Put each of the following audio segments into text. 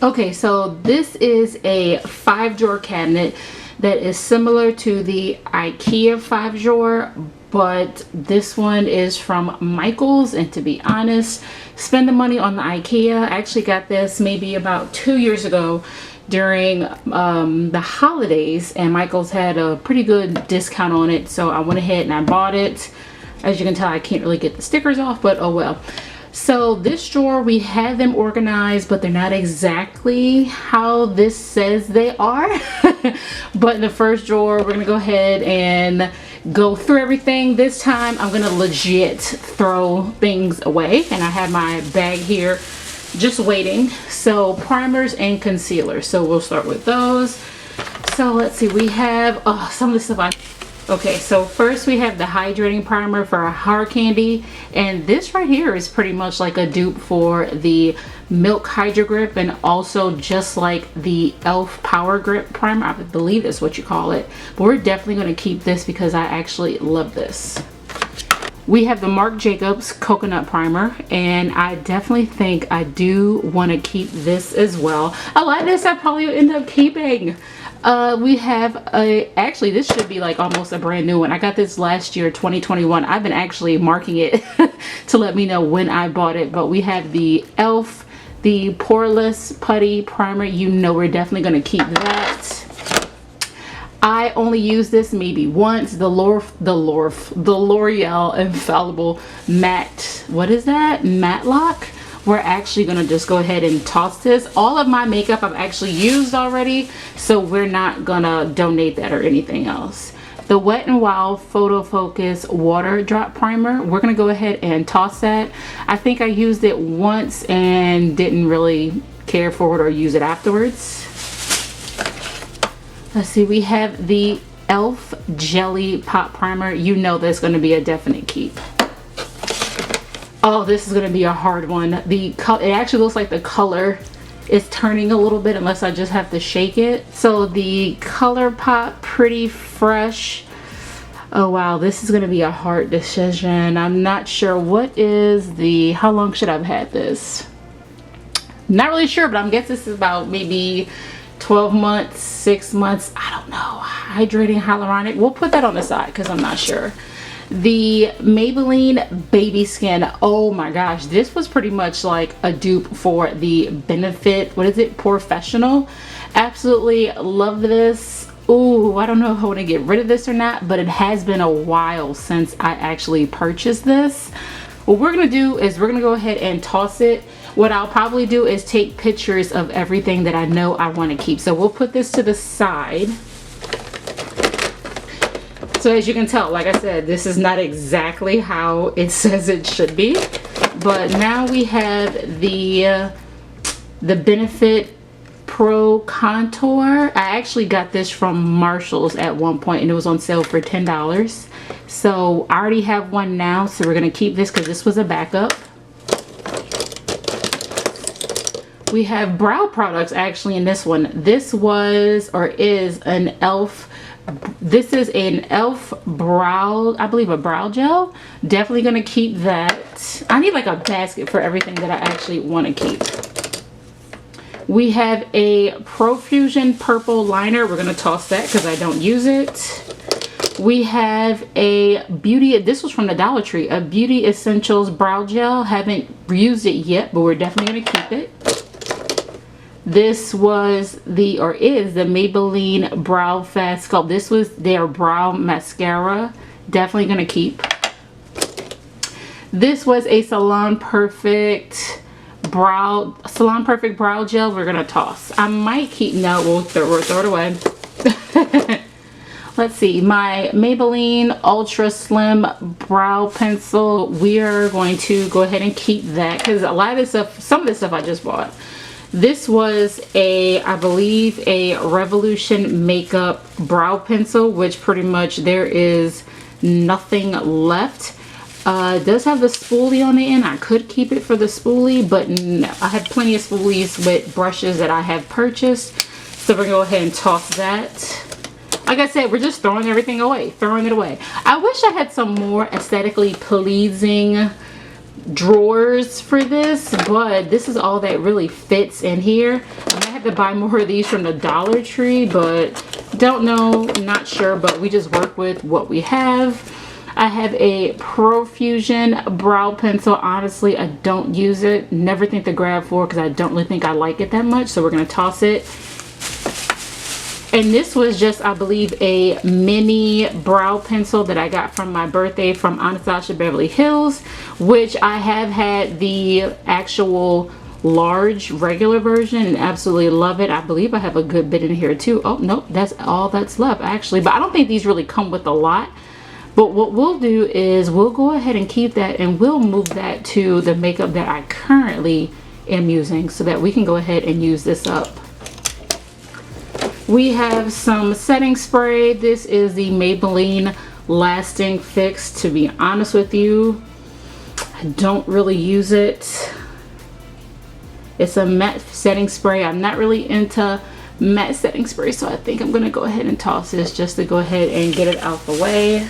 Okay, so this is a 5-drawer cabinet that is similar to the IKEA 5-drawer, but this one is from Michaels. And to be honest, spending money on the IKEA, I actually got this maybe about 2 years ago during the holidays, and Michaels had a pretty good discount on it, so I went ahead and I bought it. As you can tell, I can't really get the stickers off, but oh well. So this drawer, we have them organized, but they're not exactly how this says they are. But in the first drawer, we're gonna go ahead and go through everything. This time I'm gonna legit throw things away, and I have my bag here just waiting. So primers and concealers, so we'll start with those. So let's see, we have some of the stuff okay, so first we have the hydrating primer for our hard candy, and this right here is pretty much like a dupe for the Milk Hydro Grip, and also just like the Elf Power Grip primer. I believe that's what you call it, but we're definitely going to keep this because I actually love this. We have the Marc Jacobs Coconut Primer, and I definitely think I do want to keep this as well. A lot of this I probably end up keeping. We have actually this should be like almost a brand new one. I got this last year, 2021. I've been actually marking it to let me know when I bought it. But we have the Elf, the Poreless Putty Primer. You know we're definitely going to keep that. I only use this maybe once. The L'Oreal Infallible Matte, what is that? Matte Lock. We're actually gonna just go ahead and toss this. All of my makeup I've actually used already, so we're not gonna donate that or anything else. The Wet n Wild Photo Focus Water Drop Primer, we're gonna go ahead and toss that. I think I used it once and didn't really care for it or use it afterwards. Let's see, we have the Elf Jelly Pop Primer. You know that's gonna be a definite keep. Oh, this is gonna be a hard one. It actually looks like the color is turning a little bit unless I just have to shake it. So the Color Pop Pretty Fresh. Oh wow, this is gonna be a hard decision. I'm not sure how long should I have had this? Not really sure, but I'm guessing this is about maybe 12 months, 6 months. I don't know. Hydrating Hyaluronic. We'll put that on the side because I'm not sure. The Maybelline Baby Skin. Oh my gosh, this was pretty much like a dupe for the Benefit, what is it, Professional. Absolutely love this. Ooh, I don't know if I want to get rid of this or not, but it has been a while since I actually purchased this. What we're gonna do is we're gonna go ahead and toss it. What I'll probably do is take pictures of everything that I know I want to keep. So we'll put this to the side. So as you can tell, like I said, this is not exactly how it says it should be. But now we have the Benefit Pro Contour. I actually got this from Marshall's at one point and it was on sale for $10. So I already have one now, so we're gonna keep this because this was a backup. We have brow products actually in this one. This was or is an Elf. This is an Elf brow, I believe a brow gel. Definitely gonna keep that. I need like a basket for everything that I actually want to keep. We have a Profusion purple liner. We're gonna toss that because I don't use it. We have a this was from the Dollar Tree, a Beauty Essentials brow gel. Haven't used it yet, but we're definitely gonna keep it. This was is the Maybelline Brow Fast Sculpt. This was their brow mascara. Definitely gonna keep. This was a Salon Perfect brow gel. We're gonna toss. I might keep, no, we'll throw it away. Let's see, my Maybelline Ultra Slim Brow Pencil. We are going to go ahead and keep that because a lot of this stuff, some of this stuff I just bought. This was I believe a Revolution Makeup Brow Pencil, which pretty much there is nothing left. It does have the spoolie on the end. I could keep it for the spoolie, but no. I have plenty of spoolies with brushes that I have purchased. So we're going to go ahead and toss that. Like I said, we're just throwing everything away, throwing it away. I wish I had some more aesthetically pleasing drawers for this, but this is all that really fits in here. I might have to buy more of these from the Dollar Tree, but don't know, not sure, but we just work with what we have. I have a Profusion brow pencil. Honestly, I don't use it. Never think to grab for because I don't really think I like it that much, so we're gonna toss it. And this was just, I believe, a mini brow pencil that I got from my birthday from Anastasia Beverly Hills, which I have had the actual large regular version and absolutely love it. I believe I have a good bit in here too. Oh, nope, that's all that's left actually. But I don't think these really come with a lot. But what we'll do is we'll go ahead and keep that and we'll move that to the makeup that I currently am using so that we can go ahead and use this up. We have some setting spray. This is the Maybelline Lasting Fix. To be honest with you, I don't really use it. It's a matte setting spray. I'm not really into matte setting spray, so I think I'm gonna go ahead and toss this just to go ahead and get it out the way.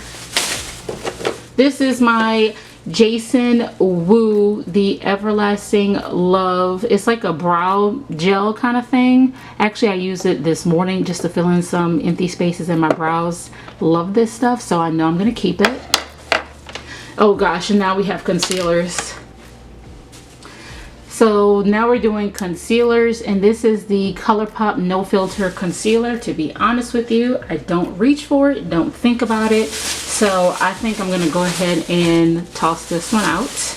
This is my Jason Wu, the Everlasting Love. It's like a brow gel kind of thing. Actually, I used it this morning just to fill in some empty spaces in my brows. Love this stuff, so I know I'm gonna keep it. Oh gosh, and now we have concealers. So now we're doing concealers, and this is the ColourPop No Filter Concealer. To be honest with you, I don't reach for it, don't think about it. So I think I'm gonna go ahead and toss this one out.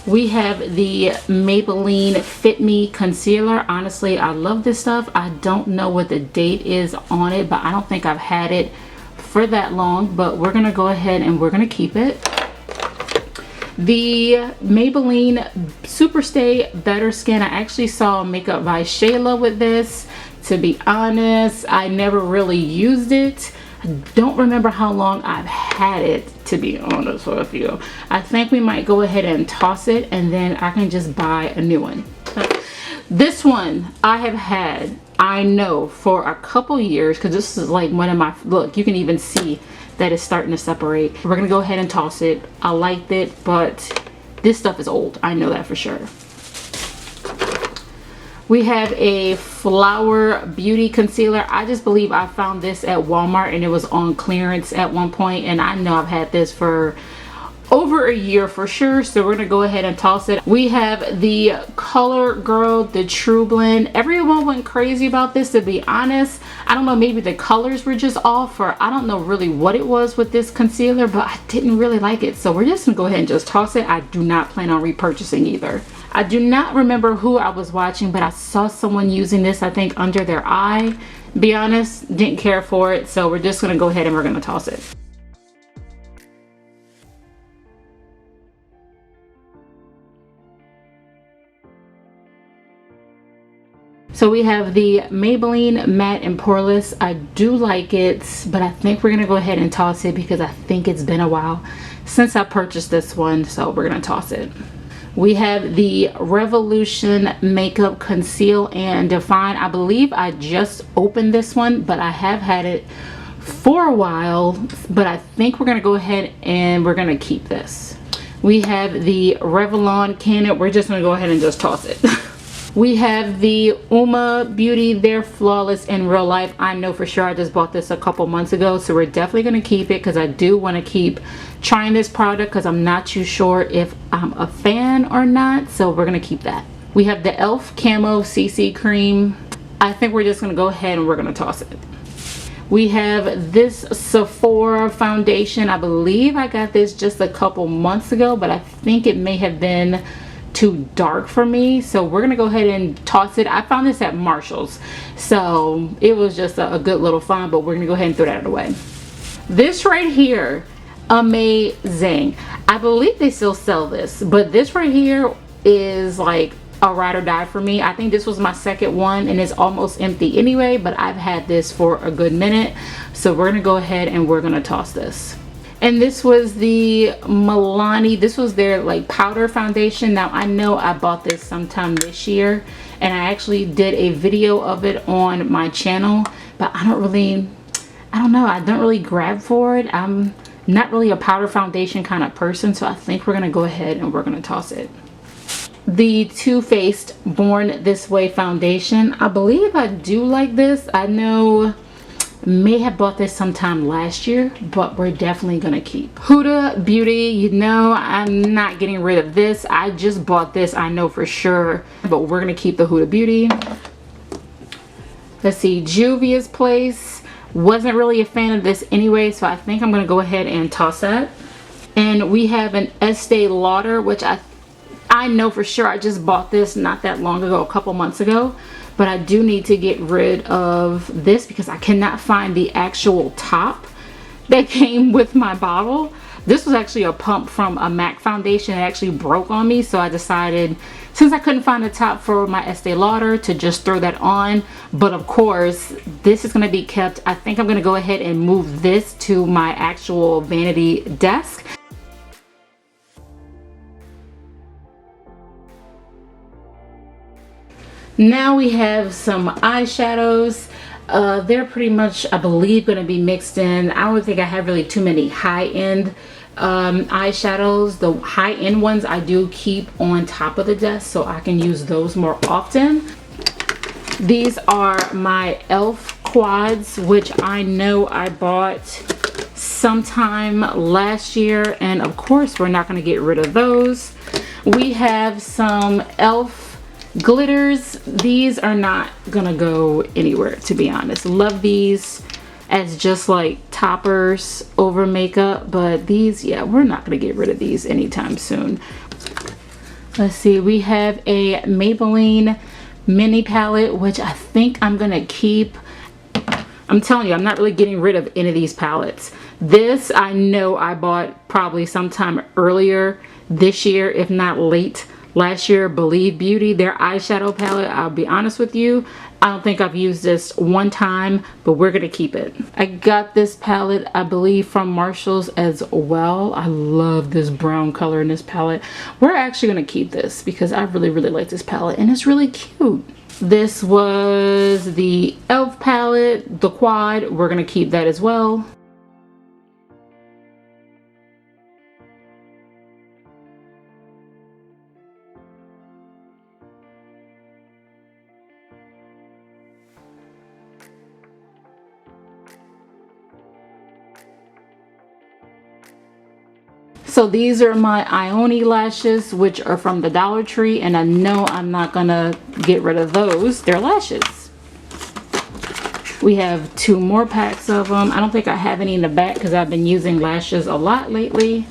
We have the Maybelline Fit Me Concealer. Honestly, I love this stuff. I don't know what the date is on it, but I don't think I've had it for that long, but we're gonna go ahead and we're gonna keep it. The Maybelline Superstay Better Skin. I actually saw Makeup by Shayla with this. To be honest, I never really used it. I don't remember how long I've had it, to be honest with you. I think we might go ahead and toss it and then I can just buy a new one. This one I have had, I know, for a couple years, because this is like one of my, look, you can even see that it's starting to separate. We're gonna go ahead and toss it. I liked it, but this stuff is old. I know that for sure. We have a Flower Beauty Concealer. I just believe I found this at Walmart and it was on clearance at one point, and I know I've had this for over a year for sure, so we're gonna go ahead and toss it. We have the CoverGirl, the True Blend. Everyone went crazy about this, to be honest. I don't know, maybe the colors were just off, or I don't know really what it was with this concealer, but I didn't really like it, so we're just gonna go ahead and just toss it. I do not plan on repurchasing either. I do not remember who I was watching, but I saw someone using this, I think under their eye. Be honest, didn't care for it, so we're just gonna go ahead and we're gonna toss it. So we have the Maybelline Matte and Poreless. I do like it, but I think we're gonna go ahead and toss it because I think it's been a while since I purchased this one, so we're gonna toss it. We have the Revolution Makeup Conceal and Define. I believe I just opened this one, but I have had it for a while, but I think we're gonna go ahead and we're gonna keep this. We have the Revlon Candid. We're just gonna go ahead and just toss it. We have the Uma Beauty They're Flawless in Real Life. I know for sure I just bought this a couple months ago, so we're definitely going to keep it because I do want to keep trying this product because I'm not too sure if I'm a fan or not, so we're going to keep that. We have the e.l.f. Camo CC Cream. I think we're just going to go ahead and we're going to toss it. We have this Sephora foundation. I believe I got this just a couple months ago, but I think it may have been too dark for me, so we're gonna go ahead and toss it. I found this at Marshall's, so it was just a good little find, but we're gonna go ahead and throw that away. This right here, amazing. I believe they still sell this, but this right here is like a ride or die for me. I think this was my second one and it's almost empty anyway, but I've had this for a good minute, so we're gonna go ahead and we're gonna toss this. And this was the Milani. This was their like powder foundation. Now I know I bought this sometime this year and I actually did a video of it on my channel, but I don't really grab for it. I'm not really a powder foundation kind of person, so I think we're gonna go ahead and we're gonna toss it. The Too Faced Born This Way foundation, I believe I do like this. I know may have bought this sometime last year, but we're definitely gonna keep. Huda Beauty, you know I'm not getting rid of this. I just bought this, I know for sure, but we're gonna keep the Huda Beauty. Let's see, Juvia's Place. Wasn't really a fan of this anyway, so I think I'm gonna go ahead and toss that. And we have an Estee Lauder, which I know for sure I just bought this not that long ago, a couple months ago, but I do need to get rid of this because I cannot find the actual top that came with my bottle. This was actually a pump from a MAC foundation. It actually broke on me, so I decided, since I couldn't find the top for my Estee Lauder, to just throw that on. But of course, this is gonna be kept. I think I'm gonna go ahead and move this to my actual vanity desk. Now we have some eyeshadows. They're pretty much, I believe, going to be mixed in. I don't think I have really too many high-end eyeshadows. The high-end ones I do keep on top of the desk so I can use those more often. These are my e.l.f. quads, which I know I bought sometime last year, and of course we're not going to get rid of those. We have some e.l.f. glitters. These are not gonna go anywhere, to be honest. Love these as just like toppers over makeup, but these, yeah, we're not gonna get rid of these anytime soon. Let's see, we have a Maybelline mini palette, which I think I'm gonna keep. I'm telling you, I'm not really getting rid of any of these palettes. This I know I bought probably sometime earlier this year, if not late last year. Believe Beauty, their eyeshadow palette. I'll be honest with you, I don't think I've used this one time, but we're gonna keep it. I got this palette, I believe, from Marshall's as well. I love this brown color in this palette. We're actually gonna keep this because I really like this palette and it's really cute. This was the e.l.f. palette, the quad. We're gonna keep that as well. So these are my Ioni lashes, which are from the Dollar Tree, and I know I'm not gonna get rid of those. They're lashes. We have 2 more packs of them. I don't think I have any in the back because I've been using lashes a lot lately.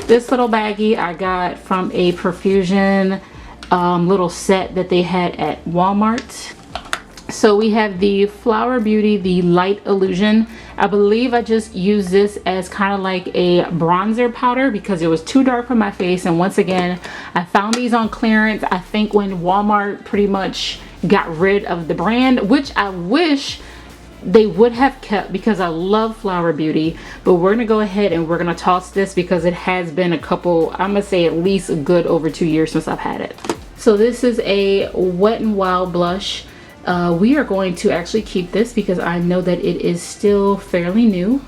This little baggie I got from a Profusion little set that they had at Walmart. So we have the Flower Beauty, the Light Illusion. I believe I just used this as kind of like a bronzer powder because it was too dark for my face. And once again, I found these on clearance. I think when Walmart pretty much got rid of the brand, which I wish they would have kept because I love Flower Beauty. But we're gonna go ahead and we're gonna toss this because it has been a couple, I'm gonna say at least a good over 2 years since I've had it. So this is a Wet n Wild blush. We are going to actually keep this because I know that it is still fairly new.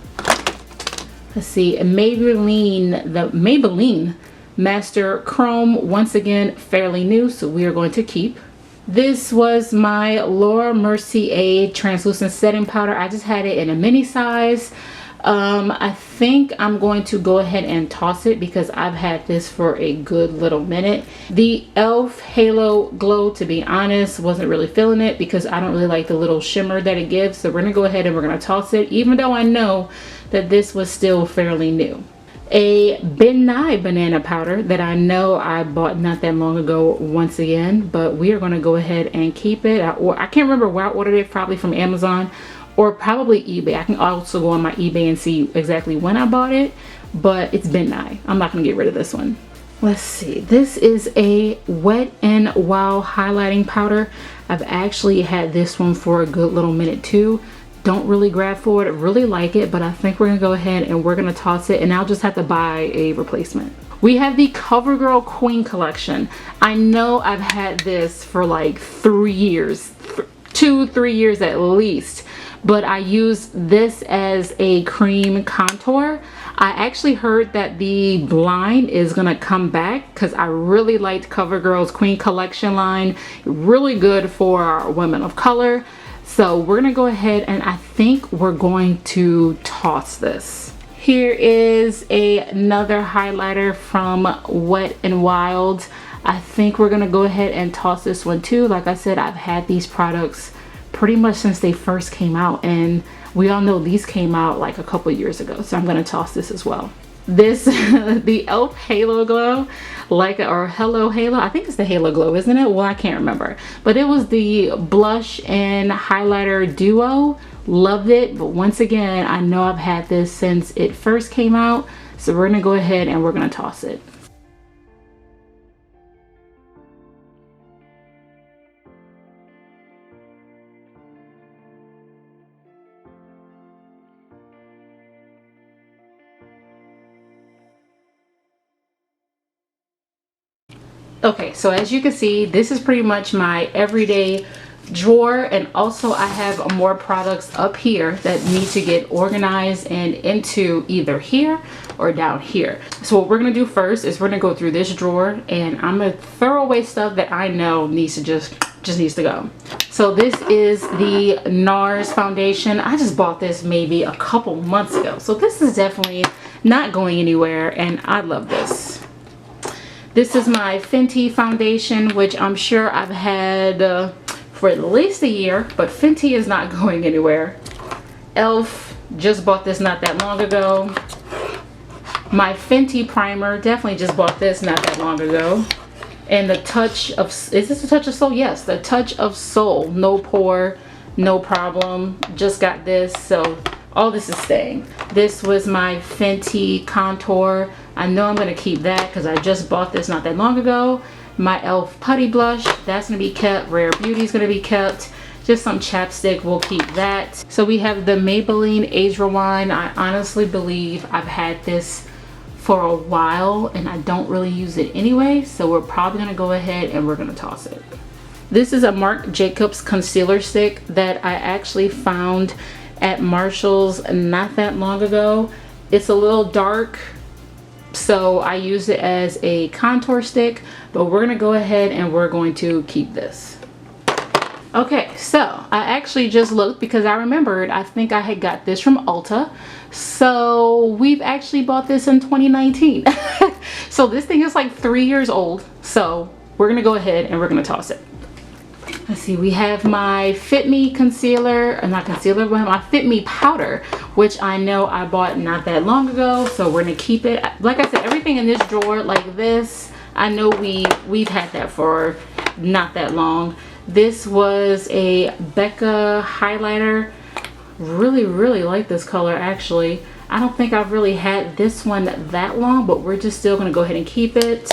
Let's see, Maybelline, the Maybelline Master Chrome, once again fairly new, so we are going to keep. This was my Laura Mercier translucent setting powder. I just had it in a mini size. I think I'm going to go ahead and toss it because I've had this for a good little minute. The e.l.f. Halo Glow, to be honest, wasn't really feeling it because I don't really like the little shimmer that it gives. So we're gonna go ahead and we're gonna toss it, even though I know that this was still fairly new. A Ben Nye banana powder that I know I bought not that long ago once again, but we are gonna go ahead and keep it. I can't remember where I ordered it, probably from Amazon or probably eBay. I can also go on my eBay and see exactly when I bought it, but it's Ben Nye. I'm not gonna get rid of this one. Let's see, this is a Wet n Wild highlighting powder. I've actually had this one for a good little minute too. Don't really grab for it, really like it, but I think we're gonna go ahead and we're gonna toss it and I'll just have to buy a replacement. We have the CoverGirl Queen collection. I know I've had this for like 3 years, 2-3 years at least, but I use this as a cream contour. I actually heard that the line is gonna come back because I really liked CoverGirl's Queen Collection line. Really good for women of color. So we're gonna go ahead and I think we're going to toss this. Here is another highlighter from Wet n Wild. I think we're gonna go ahead and toss this one too. Like I said, I've had these products pretty much since they first came out, and we all know these came out like a couple years ago, so I'm gonna toss this as well. This the e.l.f. Halo Glow, or Hello Halo, I think it's the Halo Glow, isn't it? Well, I can't remember, but it was the blush and highlighter duo. Loved it, but once again, I know I've had this since it first came out, so we're gonna go ahead and we're gonna toss it. Okay, so as you can see, this is pretty much my everyday drawer, and also I have more products up here that need to get organized and into either here or down here. So what we're gonna do first is we're gonna go through this drawer, and I'm gonna throw away stuff that I know needs to just needs to go. So this is the NARS foundation. I just bought this maybe a couple months ago, so this is definitely not going anywhere, and I love this. This is my Fenty foundation, which I'm sure I've had for at least a year, but Fenty is not going anywhere. e.l.f. just bought this not that long ago. My Fenty primer, definitely just bought this not that long ago. And the Touch of, is this the Touch of Soul? Yes, the Touch of Soul, no pore, no problem. Just got this, so all this is staying. This was my Fenty contour. I know I'm gonna keep that because I just bought this not that long ago. My e.l.f. putty blush, that's gonna be kept. Rare Beauty is gonna be kept. Just some chapstick, we'll keep that. So we have the Maybelline Age Rewind. I honestly believe I've had this for a while and I don't really use it anyway, so we're probably gonna go ahead and we're gonna toss it. This is a Marc Jacobs concealer stick that I actually found at Marshall's not that long ago. It's a little dark, so I use it as a contour stick, but we're gonna go ahead and we're going to keep this. Okay, so I actually just looked because I remembered I think I had got this from Ulta. So we've actually bought this in 2019. So this thing is like 3 years old. So we're gonna go ahead and we're gonna toss it. Let's see, we have my Fit Me concealer, not concealer, but my Fit Me powder, which I know I bought not that long ago, so we're gonna keep it. Like I said, everything in this drawer like this, I know we've had that for not that long. This was a Becca highlighter. Really like this color actually. I don't think I've really had this one that long, but we're just still gonna go ahead and keep it.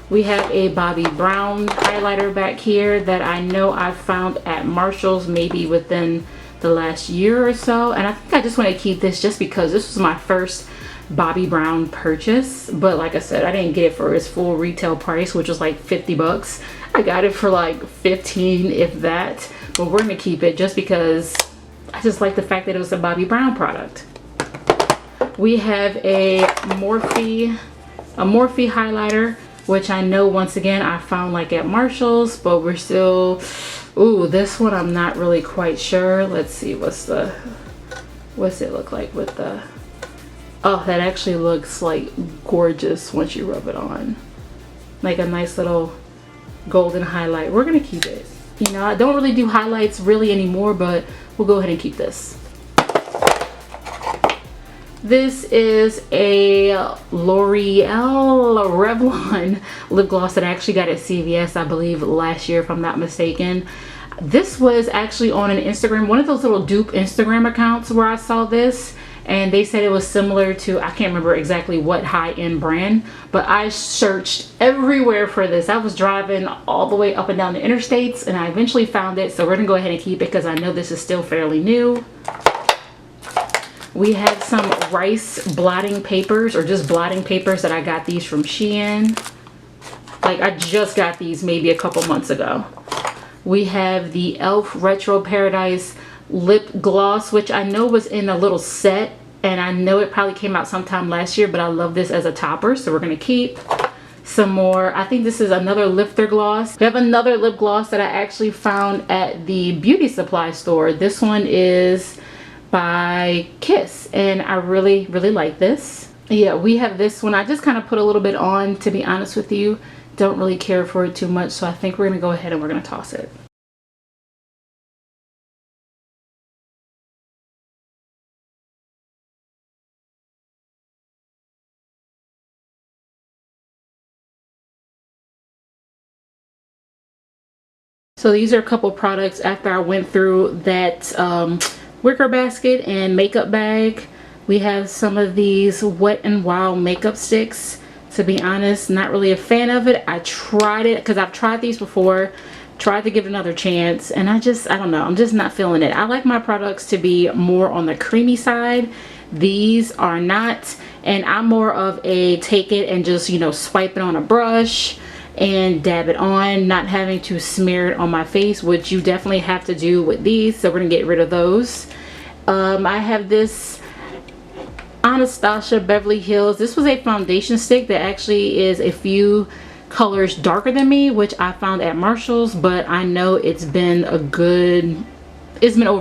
We have a Bobbi Brown highlighter back here that I know I found at Marshall's maybe within the last year or so, and I think I just want to keep this just because this was my first Bobbi Brown purchase. But like I said, I didn't get it for its full retail price, which was like 50 bucks. I got it for like 15, if that, but we're gonna keep it just because I just like the fact that it was a Bobbi Brown product. We have a Morphe highlighter, which I know once again I found like at Marshall's, but we're still, ooh, this one I'm not really quite sure. Let's see, what's it look like with the, oh, that actually looks like gorgeous once you rub it on. Like a nice little golden highlight. We're gonna keep it. You know, I don't really do highlights really anymore, but we'll go ahead and keep this. This is a L'Oreal Revlon lip gloss that I actually got at CVS, I believe last year if I'm not mistaken. This was actually on an Instagram, one of those little dupe Instagram accounts where I saw this, and they said it was similar to, I can't remember exactly what high-end brand, but I searched everywhere for this. I was driving all the way up and down the interstates and I eventually found it, so we're gonna go ahead and keep it because I know this is still fairly new. We have some rice blotting papers, or just blotting papers that I got these from Shein. Like I just got these maybe a couple months ago. We have the e.l.f. Retro Paradise lip gloss, which I know was in a little set and I know it probably came out sometime last year, but I love this as a topper, so we're gonna keep. Some more, I think this is another lifter gloss. We have another lip gloss that I actually found at the beauty supply store. This one is by Kiss, and I really like this. Yeah, we have this one. I just kind of put a little bit on, to be honest with you. Don't really care for it too much, so I think we're gonna go ahead and we're gonna toss it. So these are a couple products after I went through that wicker basket and makeup bag. We have some of these Wet n Wild makeup sticks. To be honest, not really a fan of it. I tried it because I've tried these before, tried to give it another chance, and I don't know, I'm just not feeling it. I like my products to be more on the creamy side. These are not, and I'm more of a take it and just, you know, swipe it on a brush and dab it on, not having to smear it on my face, which you definitely have to do with these, so we're gonna get rid of those. I have this Anastasia Beverly Hills. This was a foundation stick that actually is a few colors darker than me, which I found at Marshall's, but I know it's been over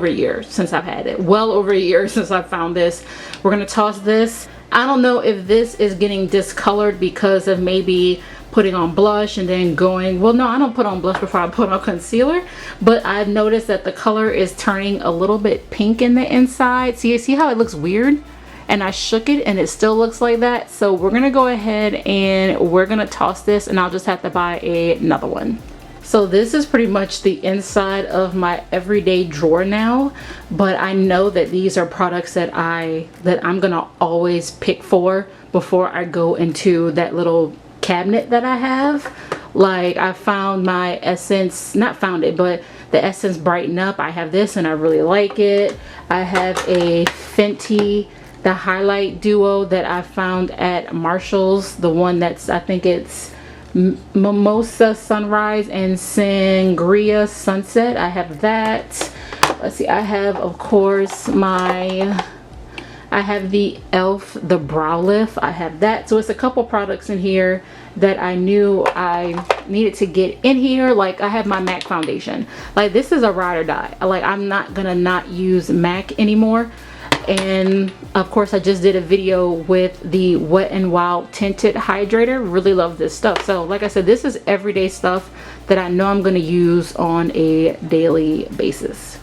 a year since I've had it. Well over a year since I found this. We're gonna toss this. I don't know if this is getting discolored because of maybe putting on blush and then going, well, no, I don't put on blush before I put on concealer, but I've noticed that the color is turning a little bit pink in the inside. See how it looks weird? And I shook it and it still looks like that. So we're gonna go ahead and we're gonna toss this, and I'll just have to buy another one. So this is pretty much the inside of my everyday drawer now, but I know that these are products that I'm gonna always pick for before I go into that little cabinet that I have. Like, I found my Essence, not found it, but the Essence Brighten Up. I have this and I really like it. I have a Fenty, the highlight duo that I found at Marshall's, the one that's, I think it's Mimosa Sunrise and Sangria Sunset. I have that. Let's see, I have, of course, I have the e.l.f. the brow lift. I have that. So it's a couple products in here that I knew I needed to get in here. Like, I have my MAC foundation. Like, this is a ride or die. Like, I'm not gonna not use MAC anymore. And of course, I just did a video with the Wet n Wild tinted hydrator. Really love this stuff. So like I said, this is everyday stuff that I know I'm going to use on a daily basis.